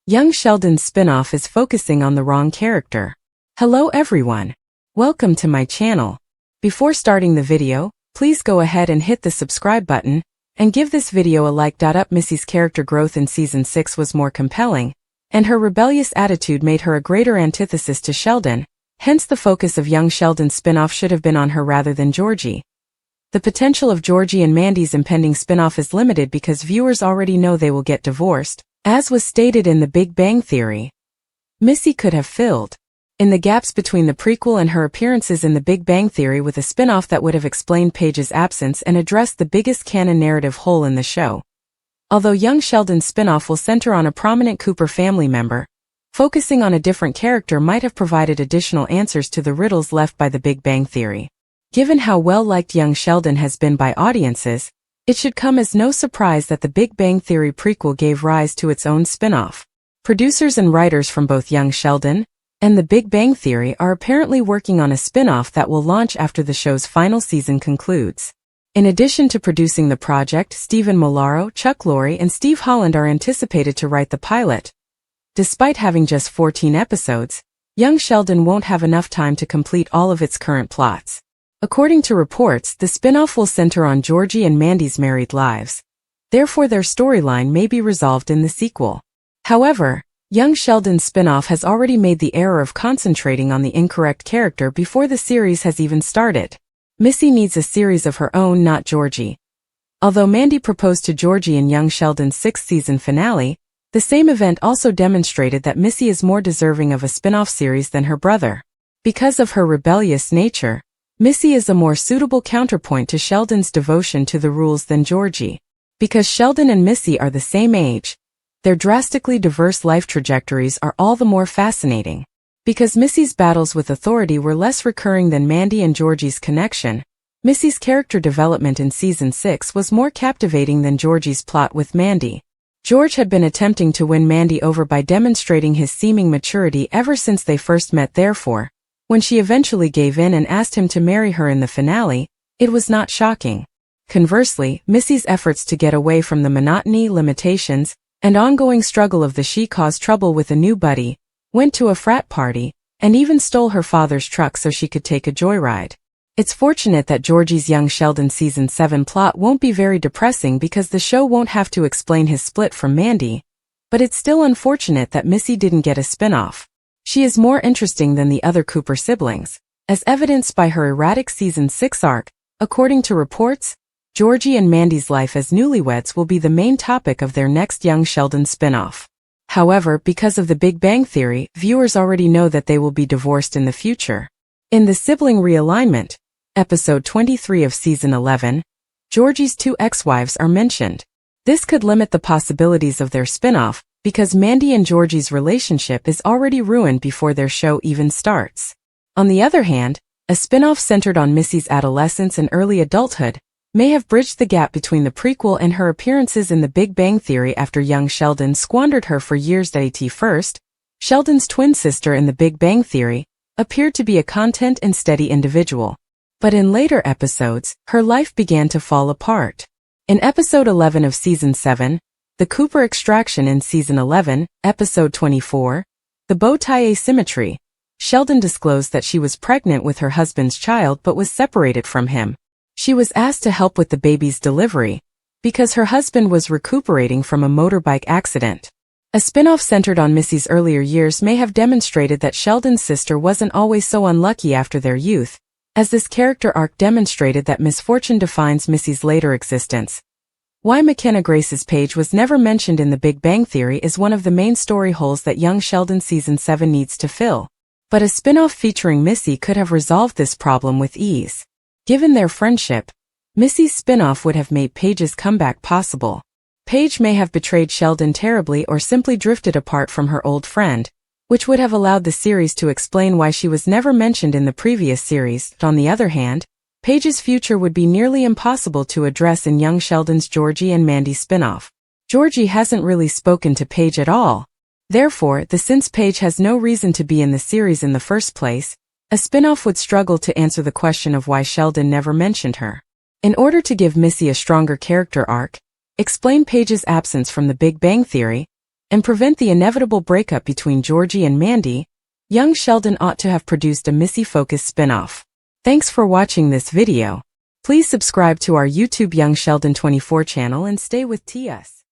Young Sheldon's spinoff is focusing on the wrong character. Hello everyone. Welcome to my channel. Before starting the video, please go ahead and hit the subscribe button, and give this video a like. Missy's character growth in Season 6 was more compelling, and her rebellious attitude made her a greater antithesis to Sheldon, hence the focus of Young Sheldon's spinoff should have been on her rather than Georgie. The potential of Georgie and Mandy's impending spinoff is limited because viewers already know they will get divorced, as was stated in The Big Bang Theory. Missy could have filled in the gaps between the prequel and her appearances in The Big Bang Theory with a spinoff that would have explained Paige's absence and addressed the biggest canon narrative hole in the show. Although Young Sheldon's spinoff will center on a prominent Cooper family member, focusing on a different character might have provided additional answers to the riddles left by The Big Bang Theory. Given how well-liked Young Sheldon has been by audiences, it should come as no surprise that The Big Bang Theory prequel gave rise to its own spin-off. Producers and writers from both Young Sheldon and The Big Bang Theory are apparently working on a spin-off that will launch after the show's final season concludes. In addition to producing the project, Stephen Molaro, Chuck Lorre, and Steve Holland are anticipated to write the pilot. Despite having just 14 episodes, Young Sheldon won't have enough time to complete all of its current plots. According to reports, the spin-off will center on Georgie and Mandy's married lives. Therefore, their storyline may be resolved in the sequel. However, Young Sheldon's spin-off has already made the error of concentrating on the incorrect character before the series has even started. Missy needs a series of her own, not Georgie. Although Mandy proposed to Georgie in Young Sheldon's 6th season finale, the same event also demonstrated that Missy is more deserving of a spin-off series than her brother. Because of her rebellious nature, Missy is a more suitable counterpoint to Sheldon's devotion to the rules than Georgie. Because Sheldon and Missy are the same age, their drastically diverse life trajectories are all the more fascinating. Because Missy's battles with authority were less recurring than Mandy and Georgie's connection, Missy's character development in Season 6 was more captivating than Georgie's plot with Mandy. George had been attempting to win Mandy over by demonstrating his seeming maturity ever since they first met. Therefore, when she eventually gave in and asked him to marry her in the finale, it was not shocking. Conversely, Missy's efforts to get away from the monotony, limitations, and ongoing struggle of the she caused trouble with a new buddy, went to a frat party, and even stole her father's truck so she could take a joyride. It's fortunate that Georgie's Young Sheldon Season 7 plot won't be very depressing because the show won't have to explain his split from Mandy, but it's still unfortunate that Missy didn't get a spin-off. She is more interesting than the other Cooper siblings, as evidenced by her erratic Season 6 arc. According to reports, Georgie and Mandy's life as newlyweds will be the main topic of their next Young Sheldon spin-off. However, because of The Big Bang Theory, viewers already know that they will be divorced in the future. In the sibling realignment, Episode 23 of Season 11, Georgie's 2 ex-wives are mentioned. This could limit the possibilities of their spin-off, because Mandy and Georgie's relationship is already ruined before their show even starts. On the other hand, a spin-off centered on Missy's adolescence and early adulthood may have bridged the gap between the prequel and her appearances in The Big Bang Theory after Young Sheldon squandered her for years. First, Sheldon's twin sister in The Big Bang Theory appeared to be a content and steady individual. But in later episodes, her life began to fall apart. In Episode 11 of Season 7, The Cooper Extraction, in Season 11, Episode 24, The Bow Tie Asymmetry, Sheldon disclosed that she was pregnant with her husband's child but was separated from him. She was asked to help with the baby's delivery, because her husband was recuperating from a motorbike accident. A spin-off centered on Missy's earlier years may have demonstrated that Sheldon's sister wasn't always so unlucky after their youth, as this character arc demonstrated that misfortune defines Missy's later existence. Why McKenna Grace's Paige was never mentioned in The Big Bang Theory is one of the main story holes that Young Sheldon Season 7 needs to fill. But a spin-off featuring Missy could have resolved this problem with ease. Given their friendship, Missy's spin-off would have made Paige's comeback possible. Paige may have betrayed Sheldon terribly or simply drifted apart from her old friend, which would have allowed the series to explain why she was never mentioned in the previous series. On the other hand, Paige's future would be nearly impossible to address in Young Sheldon's Georgie and Mandy spinoff. Georgie hasn't really spoken to Paige at all. Therefore, since Paige has no reason to be in the series in the first place, a spinoff would struggle to answer the question of why Sheldon never mentioned her. In order to give Missy a stronger character arc, explain Paige's absence from The Big Bang Theory, and prevent the inevitable breakup between Georgie and Mandy, young Sheldon ought to have produced a Missy-focused spin-off. Thanks for watching this video. Please subscribe to our YouTube Young Sheldon 24 channel and stay with TS.